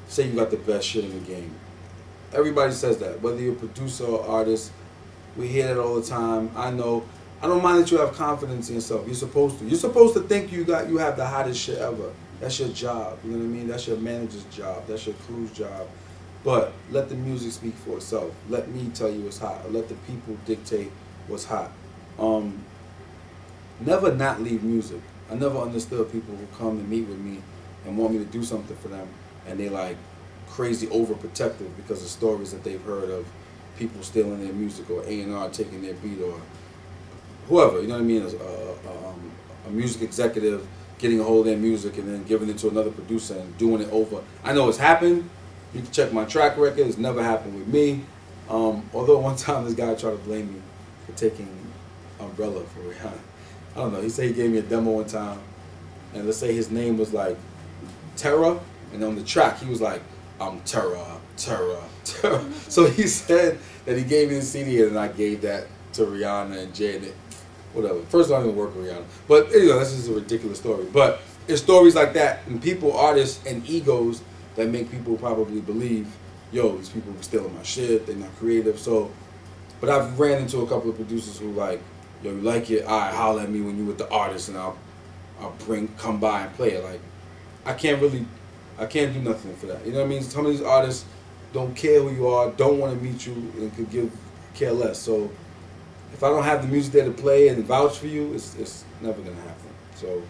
say you got the best shit in the game. Everybody says that, whether you're a producer or artist. We hear that all the time. I know. I don't mind that you have confidence in yourself. You're supposed to. You're supposed to think you have the hottest shit ever. That's your job. You know what I mean? That's your manager's job. That's your crew's job. But let the music speak for itself. Let me tell you what's hot. Or let the people dictate what's hot. Never not leave music. I never understood people who come and meet with me and want me to do something for them, and they like crazy overprotective because of stories that they've heard of people stealing their music or A&R taking their beat or whoever, you know what I mean, a music executive getting a hold of their music and then giving it to another producer and doing it over. I know it's happened. You can check my track record. It's never happened with me. Although one time this guy tried to blame me for taking Umbrella for Rihanna. I don't know. He said he gave me a demo one time, and let's say his name was like Terra, and on the track he was like, I'm Terra, Terra, Terra. So he said that he gave me the CD, and I gave that to Rihanna and Jay, and whatever. First of all, I didn't work with Rihanna, but anyway, that's just a ridiculous story. But it's stories like that, and people, artists, and egos that make people probably believe, yo, these people are stealing my shit. They're not creative. So, but I've ran into a couple of producers who like, yo, you like it? All right, holler at me when you with the artist, and I'll come by and play it. Like, I can't do nothing for that. You know what I mean? Some of these artists don't care who you are, don't want to meet you, and could care less. So if I don't have the music there to play and vouch for you, it's never gonna happen. So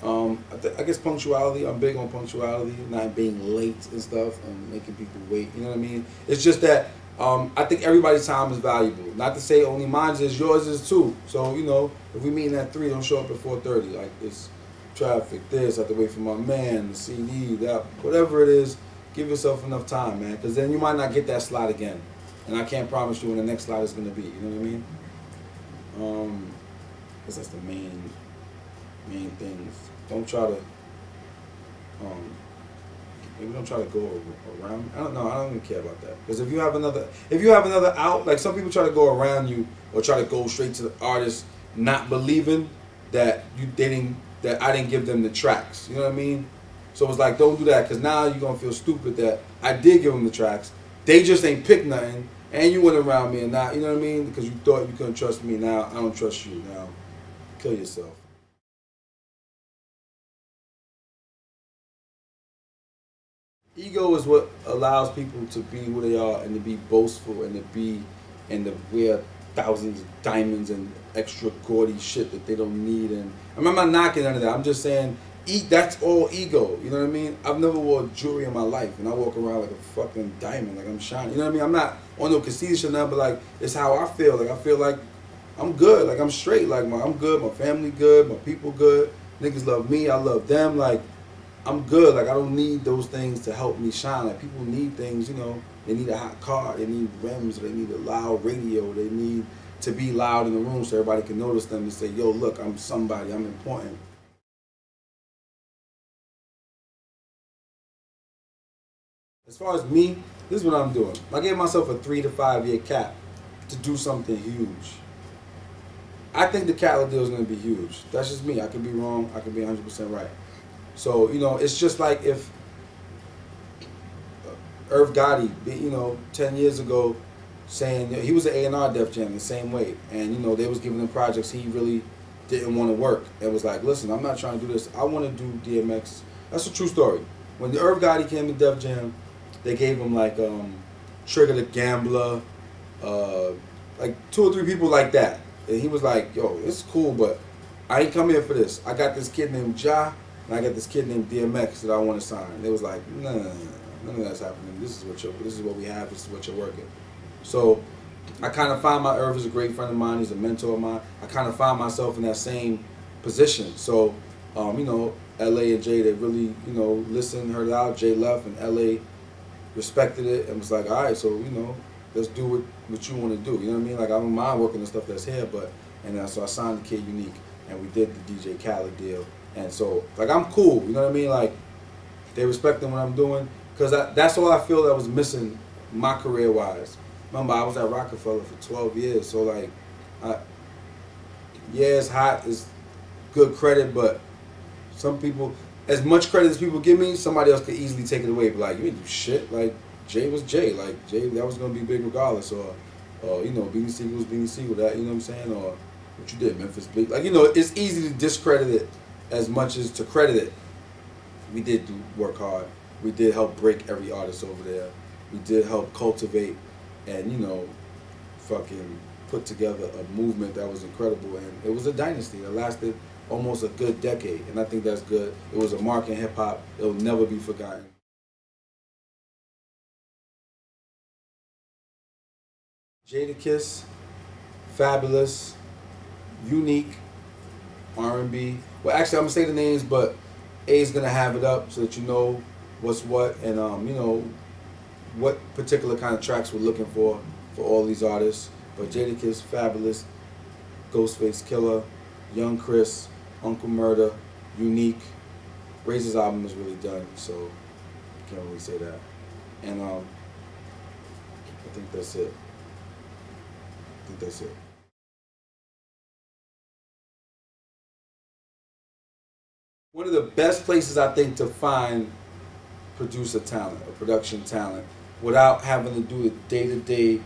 I guess punctuality. I'm big on punctuality, not being late and stuff, and making people wait. You know what I mean? It's just that I think everybody's time is valuable. Not to say only mine is, yours is too. So you know, if we meeting at 3, don't show up at 4:30. Like it's traffic, this, I have to wait for my man, the CD, that, whatever it is. Give yourself enough time, man, because then you might not get that slot again. And I can't promise you when the next slot is going to be. You know what I mean? Because that's the main things. Don't try to, maybe don't try to go around. I don't know. I don't even care about that. Because if you have another out, like some people try to go around you or try to go straight to the artist, not believing that I didn't give them the tracks. You know what I mean? So it's like, don't do that, because now you're going to feel stupid that I did give them the tracks. They just ain't picked nothing, and you went around me and now, you know what I mean? Because you thought you couldn't trust me. Now I don't trust you. Now kill yourself. Ego is what allows people to be who they are and to be boastful and to wear thousands of diamonds and extra gaudy shit that they don't need. And I'm not knocking none of that. I'm just saying, that's all ego. You know what I mean? I've never wore jewelry in my life, and I walk around like a fucking diamond, like I'm shining. You know what I mean? I'm not on no conceited or nothing, but like it's how I feel. Like I feel like I'm good. Like I'm straight. Like I'm good. My family good. My people good. Niggas love me. I love them. Like I'm good. Like I don't need those things to help me shine. Like people need things. You know, they need a hot car. They need rims. They need a loud radio. They need to be loud in the room so everybody can notice them and say, yo, look, I'm somebody. I'm important. As far as me, this is what I'm doing. I gave myself a 3 to 5 year cap to do something huge. I think the Cali deal is going to be huge. That's just me. I could be wrong. I could be 100% right. So, you know, it's just like if Irv Gotti, you know, 10 years ago, saying he was an A&R Def Jam the same way. And, you know, they was giving him projects he really didn't want to work. And was like, listen, I'm not trying to do this. I want to do DMX. That's a true story. When Irv Gotti came to Def Jam, they gave him like Trigger the Gambler, like 2 or 3 people like that. And he was like, yo, it's cool, but I ain't come here for this. I got this kid named Ja, and I got this kid named DMX that I want to sign. And they was like, no, none of that's happening. This is what we have. This is what you're working. So I kind of find Irv is a great friend of mine. He's a mentor of mine. I kind of find myself in that same position. So, you know, LA and Jay, they really, you know, listened, heard it out. Jay left, and LA respected it and was like, all right, so, you know, let's do what you want to do. You know what I mean? Like, I don't mind working the stuff that's here, but, and so I signed the Kid Unique, and we did the DJ Khaled deal. And so, like, I'm cool. You know what I mean? Like, they respecting what I'm doing, because that's all I feel that was missing my career-wise. Remember, I was at Roc-A-Fella for 12 years, so, like, yeah, it's hot, it's good credit, but some people, as much credit as people give me, somebody else could easily take it away. But like, you didn't do shit. Like Jay was Jay. Like Jay, that was gonna be big regardless. Or you know, Beanie Siegel was Beanie Siegel. That, you know what I'm saying? Or what you did, Memphis Bleak. Like, you know, it's easy to discredit it as much as to credit it. We did work hard. We did help break every artist over there. We did help cultivate and, you know, fucking put together a movement that was incredible. And it was a dynasty that lasted almost a good decade. And I think that's good. It was a mark in hip hop. It'll never be forgotten. Jadakiss, Fabulous, Unique, R&B. Well, actually, I'm gonna say the names, but A's gonna have it up so that you know what's what, and you know what particular kind of tracks we're looking for all these artists. But Jadakiss, Fabulous, Ghostface Killer, Young Chris, Uncle Murder, Unique. Razor's album is really done, so can't really say that. And I think that's it. I think that's it. One of the best places, I think, to find producer talent or production talent without having to do the day-to-day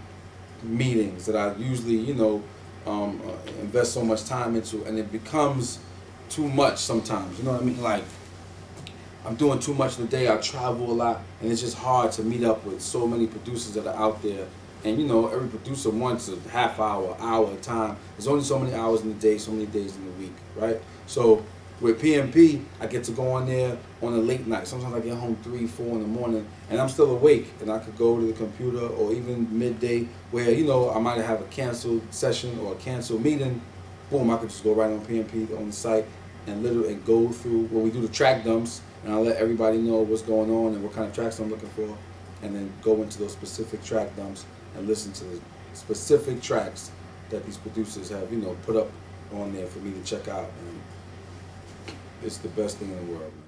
meetings that I usually, you know, invest so much time into, and it becomes too much sometimes. You know what I mean? Like, I'm doing too much in the day. I travel a lot, and it's just hard to meet up with so many producers that are out there. And you know, every producer wants a half hour, hour of time. There's only so many hours in the day, so many days in the week, right? So with PMP, I get to go on there on a late night. Sometimes I get home 3, 4 in the morning, and I'm still awake, and I could go to the computer, or even midday, where, you know, I might have a canceled session or a canceled meeting. Boom, I could just go right on PMP on the site and literally go through where we do the track dumps, and I'll let everybody know what's going on and what kind of tracks I'm looking for, and then go into those specific track dumps and listen to the specific tracks that these producers have, you know, put up on there for me to check out. And it's the best thing in the world, man.